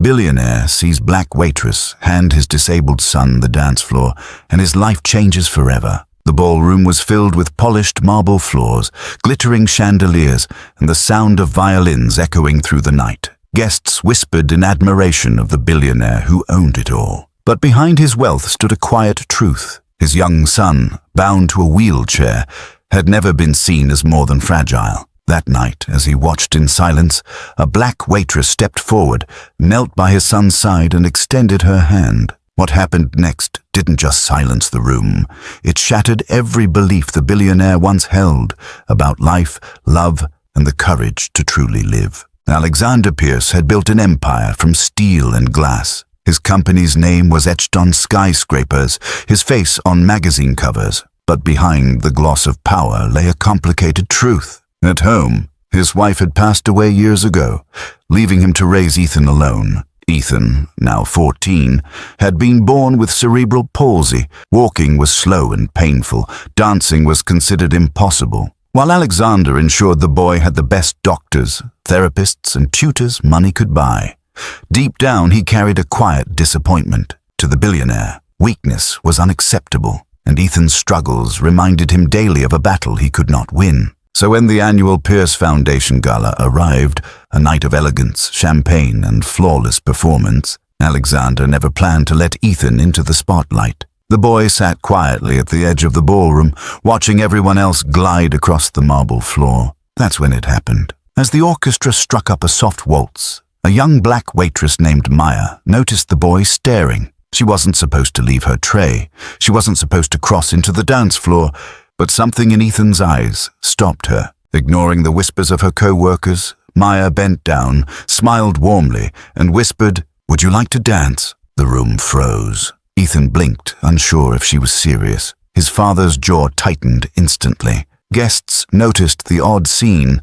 Billionaire sees Black Waitress hand his disabled son the dance floor, and his life changes forever. The ballroom was filled with polished marble floors, glittering chandeliers, and the sound of violins echoing through the night. Guests whispered in admiration of the billionaire who owned it all. But behind his wealth stood a quiet truth. His young son, bound to a wheelchair, had never been seen as more than fragile. That night, as he watched in silence, a black waitress stepped forward, knelt by his son's side, and extended her hand. What happened next didn't just silence the room. It shattered every belief the billionaire once held about life, love, and the courage to truly live. Alexander Pierce had built an empire from steel and glass. His company's name was etched on skyscrapers, his face on magazine covers. But behind the gloss of power lay a complicated truth. At home, his wife had passed away years ago, leaving him to raise Ethan alone. Ethan, now 14, had been born with cerebral palsy. Walking was slow and painful. Dancing was considered impossible. While Alexander ensured the boy had the best doctors, therapists, and tutors money could buy, deep down he carried a quiet disappointment. To the billionaire, weakness was unacceptable, and Ethan's struggles reminded him daily of a battle he could not win. So when the annual Pierce Foundation Gala arrived, a night of elegance, champagne, and flawless performance, Alexander never planned to let Ethan into the spotlight. The boy sat quietly at the edge of the ballroom, watching everyone else glide across the marble floor. That's when it happened. As the orchestra struck up a soft waltz, a young black waitress named Maya noticed the boy staring. She wasn't supposed to leave her tray. She wasn't supposed to cross into the dance floor. But something in Ethan's eyes stopped her. Ignoring the whispers of her co-workers, Maya bent down, smiled warmly, and whispered, "Would you like to dance?" The room froze. Ethan blinked, unsure if she was serious. His father's jaw tightened instantly. Guests noticed the odd scene,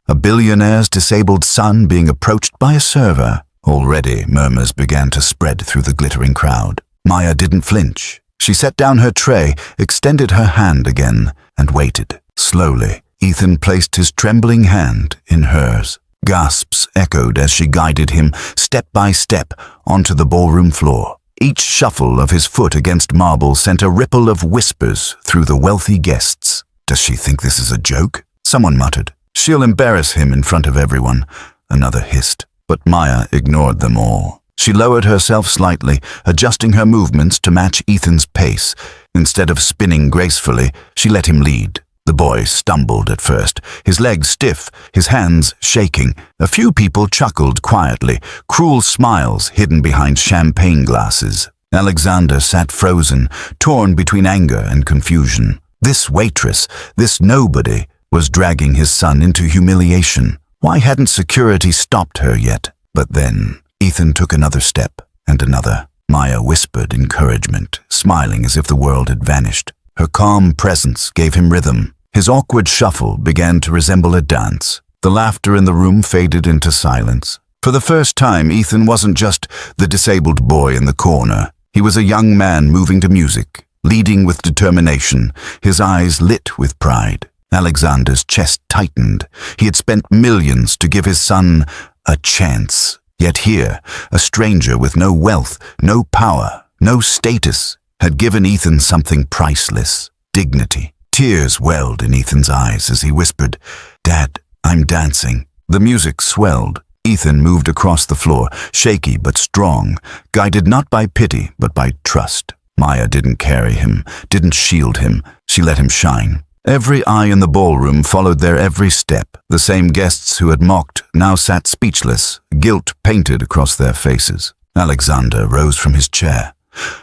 a billionaire's disabled son being approached by a server. Already, murmurs began to spread through the glittering crowd. Maya didn't flinch. She set down her tray, extended her hand again, and waited. Slowly, Ethan placed his trembling hand in hers. Gasps echoed as she guided him, step by step, onto the ballroom floor. Each shuffle of his foot against marble sent a ripple of whispers through the wealthy guests. "Does she think this is a joke?" someone muttered. "She'll embarrass him in front of everyone," another hissed. But Maya ignored them all. She lowered herself slightly, adjusting her movements to match Ethan's pace. Instead of spinning gracefully, she let him lead. The boy stumbled at first, his legs stiff, his hands shaking. A few people chuckled quietly, cruel smiles hidden behind champagne glasses. Alexander sat frozen, torn between anger and confusion. This waitress, this nobody, was dragging his son into humiliation. Why hadn't security stopped her yet? But then Ethan took another step, and another. Maya whispered encouragement, smiling as if the world had vanished. Her calm presence gave him rhythm. His awkward shuffle began to resemble a dance. The laughter in the room faded into silence. For the first time, Ethan wasn't just the disabled boy in the corner. He was a young man moving to music, leading with determination, his eyes lit with pride. Alexander's chest tightened. He had spent millions to give his son a chance. Yet here, a stranger with no wealth, no power, no status, had given Ethan something priceless, dignity. Tears welled in Ethan's eyes as he whispered, "Dad, I'm dancing." The music swelled. Ethan moved across the floor, shaky but strong, guided not by pity but by trust. Maya didn't carry him, didn't shield him. She let him shine. Every eye in the ballroom followed their every step. The same guests who had mocked now sat speechless, guilt painted across their faces. Alexander rose from his chair.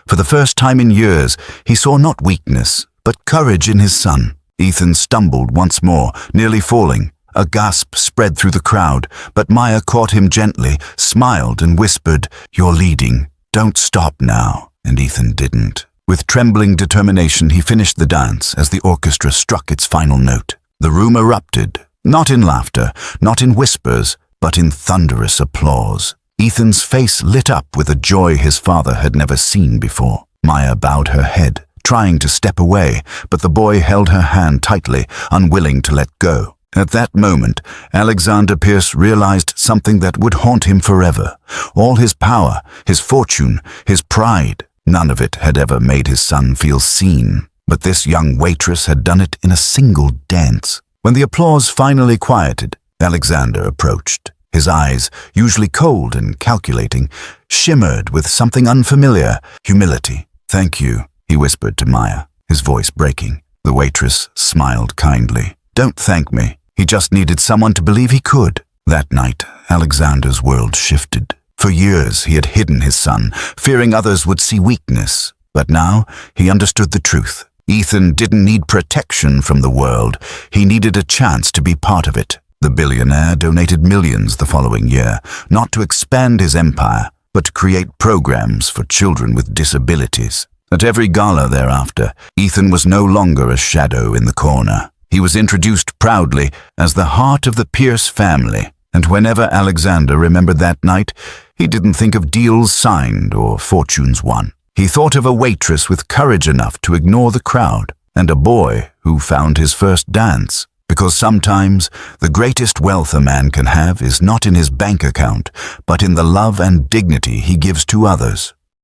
For the first time in years, he saw not weakness, but courage in his son. Ethan stumbled once more, nearly falling. A gasp spread through the crowd, but Maya caught him gently, smiled and whispered, "You're leading. Don't stop now." And Ethan didn't. With trembling determination, he finished the dance as the orchestra struck its final note. The room erupted, not in laughter, not in whispers, but in thunderous applause. Ethan's face lit up with a joy his father had never seen before. Maya bowed her head, trying to step away, but the boy held her hand tightly, unwilling to let go. At that moment, Alexander Pierce realized something that would haunt him forever. All his power, his fortune, his pride, none of it had ever made his son feel seen. But this young waitress had done it in a single dance. When the applause finally quieted, Alexander approached. His eyes, usually cold and calculating, shimmered with something unfamiliar, humility. "Thank you," he whispered to Maya, his voice breaking. The waitress smiled kindly. "Don't thank me. He just needed someone to believe he could." That night, Alexander's world shifted. For years, he had hidden his son, fearing others would see weakness. But now, he understood the truth. Ethan didn't need protection from the world. He needed a chance to be part of it. The billionaire donated millions the following year, not to expand his empire, but to create programs for children with disabilities. At every gala thereafter, Ethan was no longer a shadow in the corner. He was introduced proudly as the heart of the Pierce family, and whenever Alexander remembered that night, he didn't think of deals signed or fortunes won. He thought of a waitress with courage enough to ignore the crowd, and a boy who found his first dance. Because sometimes the greatest wealth a man can have is not in his bank account, but in the love and dignity he gives to others.